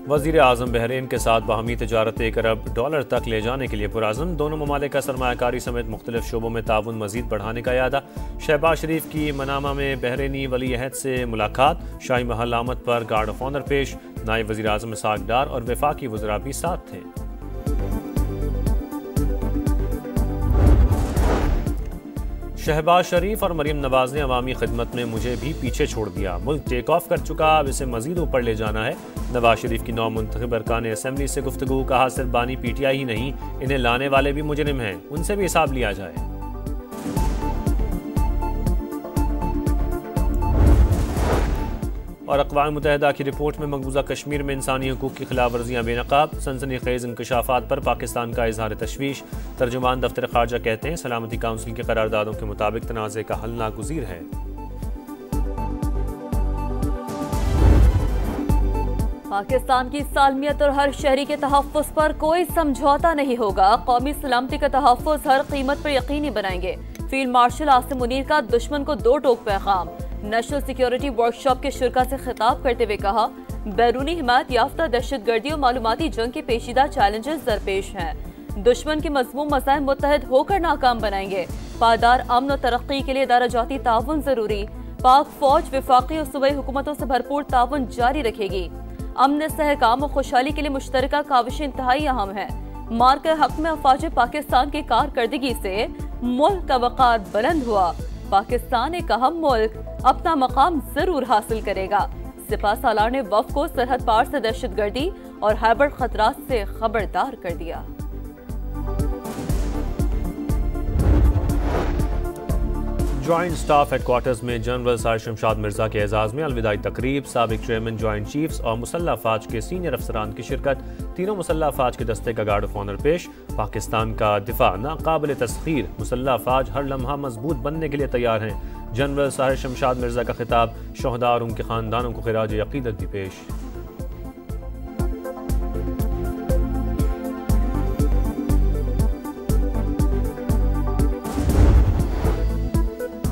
वज़ीर आज़म बहरीन के साथ बाहमी तजारत $1 अरब तक ले जाने के लिए पुरअज़्म। दोनों ममालिक का सरमायाकारी समेत मुख्तलिफ शोबों में ताउन मज़ीद बढ़ाने का इरादा। शहबाज शरीफ की मनामा में बहरीनी वली अहद से मुलाकात। शाही महल आमद पर गार्ड ऑफ ऑनर पेश। नायब वज़ीर आज़म इसहाक डार और वफाकी वज़रा भी साथ थे। शहबाज शरीफ और मरीम नवाज ने अवामी खिदमत में मुझे भी पीछे छोड़ दिया। मुल्क टेक ऑफ कर चुका, अब इसे मजीद ऊपर ले जाना है। नवाज शरीफ की नौ मुंतखब अरकान असम्बली से गुफ्तगू। कहा सिर्फ बानी PTI ही नहीं, इन्हें लाने वाले भी मुजरिम हैं, उनसे भी हिसाब लिया जाए। और अक़वाम मुत्तहिदा की रिपोर्ट में मकबूजा कश्मीर में इंसानी हकूक़ की खिलाफ वर्जियाँ बेनकाब। सनसनीखेज़ इंकशाफात पर पाकिस्तान का इजहार तशवीश। तर्जुमान दफ्तर ख़ारजा कहते हैं सलामती काउंसिल की करारदादों के मुताबिक तनाज़े का हल नागुज़ीर है। पाकिस्तान की सालमियत और हर शहरी के तहफ़्फ़ुज़ पर कोई समझौता नहीं होगा। कौमी सलामती का तहफ़्फ़ुज़ हर कीमत पर यकीनी बनाएंगे। फील्ड मार्शल आसिम मुनीर का दुश्मन को दो टोक पैगाम। नेशनल सिक्योरिटी वर्कशॉप के शुरा से खिताब करते हुए कहा, बैरूनी हिमायत याफ्ता दहशतगर्दी और मालूमाती जंग के पेचीदा चैलेंजेस दरपेश हैं। दुश्मन के मज़मूम मसाइल मुत्तहद होकर नाकाम बनाएंगे। पायदार अमन और तरक्की के लिए दाराजाती ताउन जरूरी। पाक फौज वफाकी और सूबाई हुकूमतों से भरपूर ताउन जारी रखेगी। अमन सहकाम और खुशहाली के लिए मुश्तरका काविश इंतहाई अहम है। मार के हक में अफवाज पाकिस्तान की कारकर्दगी से मुल्क का वक़ार बुलंद हुआ। पाकिस्तान एक अहम मुल्क अपना मकाम जरूर हासिल करेगा। सिपा सालार ने वफ़ को सरहद पार से दहशतगर्दी और हाइब्रिड खतरात से खबरदार कर दिया। जॉइंट स्टाफ हेडक्वार्टर्स में जनरल साहिर शमशाद मिर्जा के एजाज में अलविदाई तकरीब। साबिक चेयरमैन जॉइंट चीफ्स और मुसल्लह अफवाज के सीनियर अफसरान की शिरकत। तीनों मुसल्लह अफवाज के दस्ते का गार्ड ऑफ ऑनर पेश। पाकिस्तान का दिफा नाकाबिल तस्खीर। मुसल्लह अफवाज हर लम्हा मजबूत बनने के लिए तैयार हैं। जनरल साहिर शमशाद मिर्जा का खिताब। शोहदा और उनके खानदानों को खिराज अकीदत भी पेश।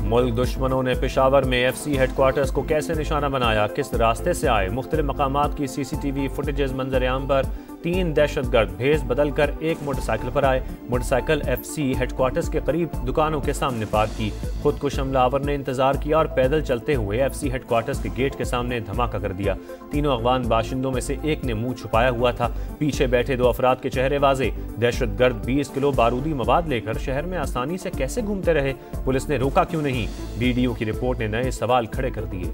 मुल्क दुश्मनों ने पेशावर में FC हेडक्वार्टर्स को कैसे निशाना बनाया, किस रास्ते से आए। मुख्तलिफ मकामात की CCTV फुटेजेस मंजर-ए-आम पर। 3 दहशतगर्द भेस बदल कर एक मोटरसाइकिल पर आए। मोटरसाइकिल FC हेडक्वार्टर्स के करीब दुकानों के सामने पार्क की। खुद को हमलावर ने इंतजार किया और पैदल चलते हुए FC हेडक्वार्टर्स के गेट के सामने धमाका कर दिया। तीनों अफगान बाशिंदों में से एक ने मुंह छुपाया हुआ था। पीछे बैठे 2 अफराद के चेहरे वाजे। दहशतगर्द 20 किलो बारूदी मवाद लेकर शहर में आसानी से कैसे घूमते रहे, पुलिस ने रोका क्यों नहीं। BDO की रिपोर्ट ने नए सवाल खड़े कर दिए।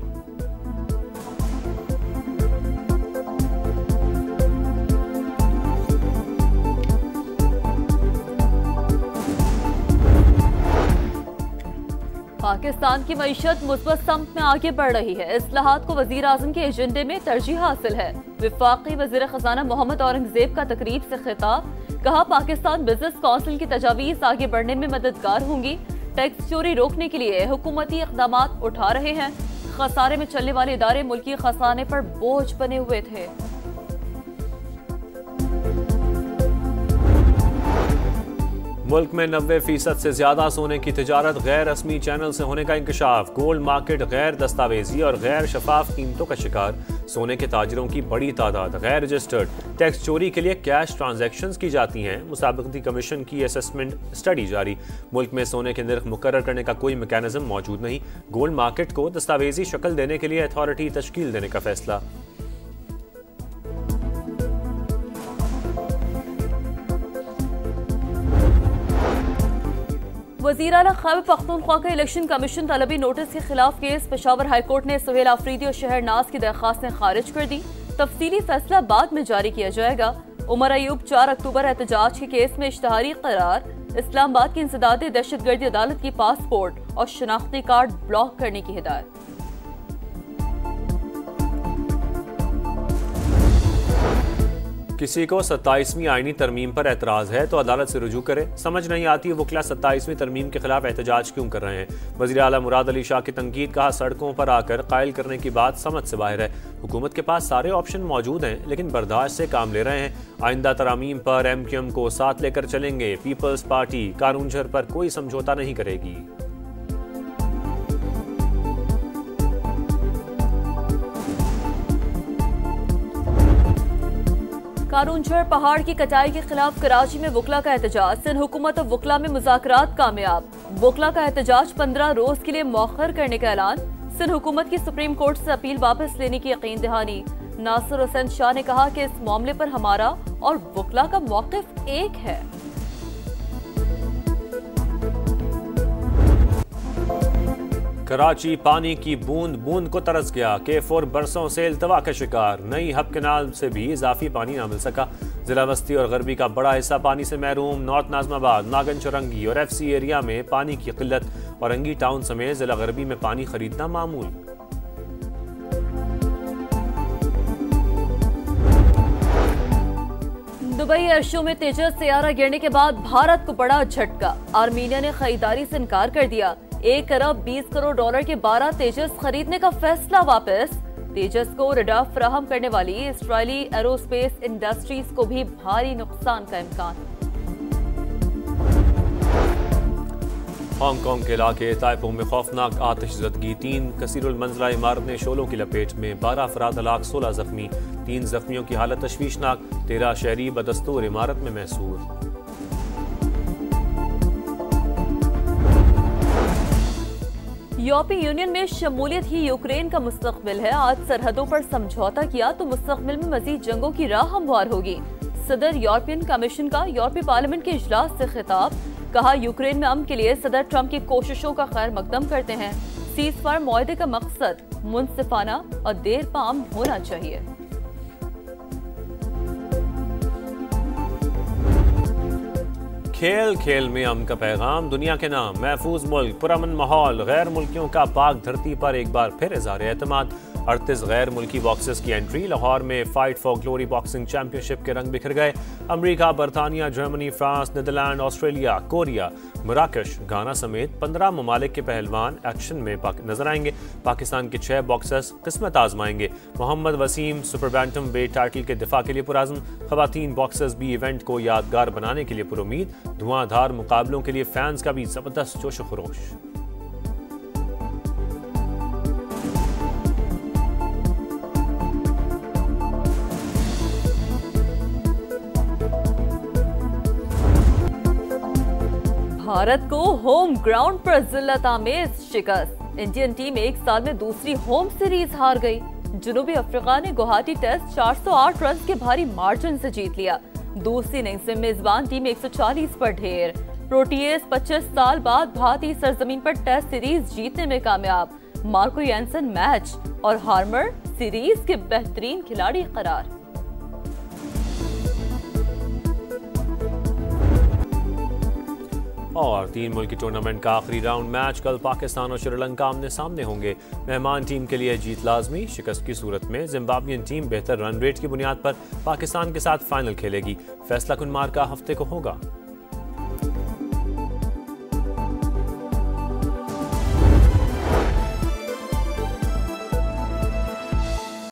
पाकिस्तान की मईशत मुस्बत सम्त में आगे बढ़ रही है। इस्लाहात को वजीर आजम के एजेंडे में तरजीह हासिल है। वफाकी वजीर खजाना मोहम्मद औरंगजेब का तकरीब से खिताब। कहा, पाकिस्तान बिजनेस काउंसिल की तजावीज आगे बढ़ने में मददगार होंगी। टैक्स चोरी रोकने के लिए हुकूमती इक़दाम उठा रहे हैं। खसारे में चलने वाले इदारे मुल्की खजाने पर बोझ बने हुए थे। मुल्क में 90% से ज्यादा सोने की तिजारत गैर रस्मी चैनल से होने का इंकशाफ। गोल्ड मार्केट गैर दस्तावेजी और गैर शफाफ कीमतों का शिकार। सोने के ताजरों की बड़ी तादाद गैर रजिस्टर्ड। टैक्स चोरी के लिए कैश ट्रांजैक्शंस की जाती हैं। मुसाबकती कमीशन की असेसमेंट स्टडी जारी। मुल्क में सोने के निर्ख मुकर्रर करने का कोई मैकेनिज्म मौजूद नहीं। गोल्ड मार्केट को दस्तावेजी शक्ल देने के लिए अथॉरिटी तश्कील देने का फैसला। वज़ीर आला खैबर पख्तूनख्वा का इलेक्शन कमीशन तलबी नोटिस के खिलाफ केस। पेशावर हाईकोर्ट ने सुहेल आफरीदी और शहरनाज की दरख्वास्तें खारिज कर दी। तफसीली फैसला बाद में जारी किया जाएगा। उमर अयूब 4 अक्टूबर एहतजाज के केस में इश्तहारी करार। इस्लामाबाद की इंसदादी दहशतगर्दी अदालत की पासपोर्ट और शनाख्ती कार्ड ब्लॉक करने की हिदायत। किसी को 27वीं आईनी तरमीम पर एतराज है तो अदालत से रुजू करे। समझ नहीं आती वकला 27वीं तरमीम के खिलाफ एहतजाज क्यों कर रहे हैं। वज़ीर आला मुराद अली शाह की तनकीद। कहा, सड़कों पर आकर कायल करने की बात समझ से बाहर है। हुकूमत के पास सारे ऑप्शन मौजूद हैं लेकिन बर्दाश्त से काम ले रहे हैं। आइंदा तरामीम पर MQM को साथ लेकर चलेंगे। पीपल्स पार्टी कानून झर पर कोई समझौता नहीं करेगी। कानूनछड़ पहाड़ की कटाई के खिलाफ कराची में वकला का एहतजाज। सिंध हुकूमत और वकला में मुज़ाकरात कामयाब। वकला का एहतजाज 15 रोज के लिए मौखर करने का ऐलान। सिंध हुकूमत की सुप्रीम कोर्ट से अपील वापस लेने की यकीन दहानी। नासिर हुसैन शाह ने कहा कि इस मामले पर हमारा और वकला का मौक़िफ़ एक है। कराची पानी की बूंद बूंद को तरस गया। K4 बरसों से इल्तवा का शिकार। नई हब कैनाल से भी इजाफी पानी न मिल सका। जिला वस्ती और गरबी का बड़ा हिस्सा पानी से महरूम। नॉर्थ नाजमाबाद, नागन चौरंगी और FC एरिया में पानी की किल्लत। औरंगी टाउन समेत जिला गरबी में पानी खरीदना मामूल। दुबई एयर शो में तेजस तैयारा गिरने के बाद भारत को बड़ा झटका। आर्मीनिया ने खरीदारी से इनकार कर दिया। 1 अरब 20 करोड़ डॉलर के 12 तेजस खरीदने का फैसला वापस। तेजस को रडार फराहम करने वाली इजरायली एरोस्पेस इंडस्ट्रीज को भी भारी नुकसान का इम्कान। हांगकांग के इलाके ताइपो में खौफनाक आतिशज़दगी। 3 कसीरुल मंजिला इमारतें शोलों की लपेट में। 12 अफराद हलाक, 16 जख्मी। 3 जख्मियों की हालत तशवीशनाक। 13 शहरी बदस्तूर इमारत में महसूर। यूरोपीय यूनियन में शमूलियत ही यूक्रेन का मुस्तकबिल है। आज सरहदों पर समझौता किया तो मुस्तकबिल में मजीद जंगों की राह हमवार होगी। सदर यूरोपियन कमीशन का यूरोपीय पार्लियामेंट के इजलास से खिताब। कहा यूक्रेन में अमन के लिए सदर ट्रंप की कोशिशों का खैर मकदम करते हैं। सीज फायर मुआहदे का मकसद मुनसिफाना और देर पाम होना चाहिए। खेल खेल में अमन का पैगाम। दुनिया के नाम महफूज मुल्क, पुरअमन माहौल। गैर मुल्कियों का पाक धरती पर एक बार फिर इज़हार एतमाद। 38 गैर मुल्की बॉक्सर्स की एंट्री। लाहौर में fight for glory boxing championship के रंग बिखर गए। अमेरिका, बरतानिया, Germany, France, Netherlands, Australia, Korea, मराकश, घाना समेत 15 ममालिक के पहलवान एक्शन में नजर आएंगे। पाकिस्तान के 6 बॉक्सर्स किस्मत आजमाएंगे। Mohammad Waseem super bantam weight title के दिफा के लिए पुराज़्म। खवातीन बॉक्सर्स भी इवेंट को यादगार बनाने के लिए पुरुमीद। धुआंधार मुकाबलों के लिए फैंस का भी जबरदस्त जोश व खरोश। भारत को होम ग्राउंड पर जिल्लत-आमेज शिकस्त। इंडियन टीम एक साल में दूसरी होम सीरीज हार गई। जनूबी अफ्रीका ने गुवाहाटी टेस्ट 408 रन के भारी मार्जिन से जीत लिया। दूसरी इनिंग्स में मेजबान टीम 140 पर ढेर। प्रोटीज 25 साल बाद भारतीय सरजमीन पर टेस्ट सीरीज जीतने में कामयाब। मार्को यानसन मैच और हार्मर सीरीज के बेहतरीन खिलाड़ी करार। और 3 मुल्की टूर्नामेंट का आखिरी राउंड मैच कल पाकिस्तान और श्रीलंका आमने सामने होंगे। मेहमान टीम के लिए जीत लाजमी। शिकस्त की सूरत में जिम्बाब्वियन टीम बेहतर रन रेट की बुनियाद पर पाकिस्तान के साथ फाइनल खेलेगी। फैसला कुन मार्का हफ्ते को होगा।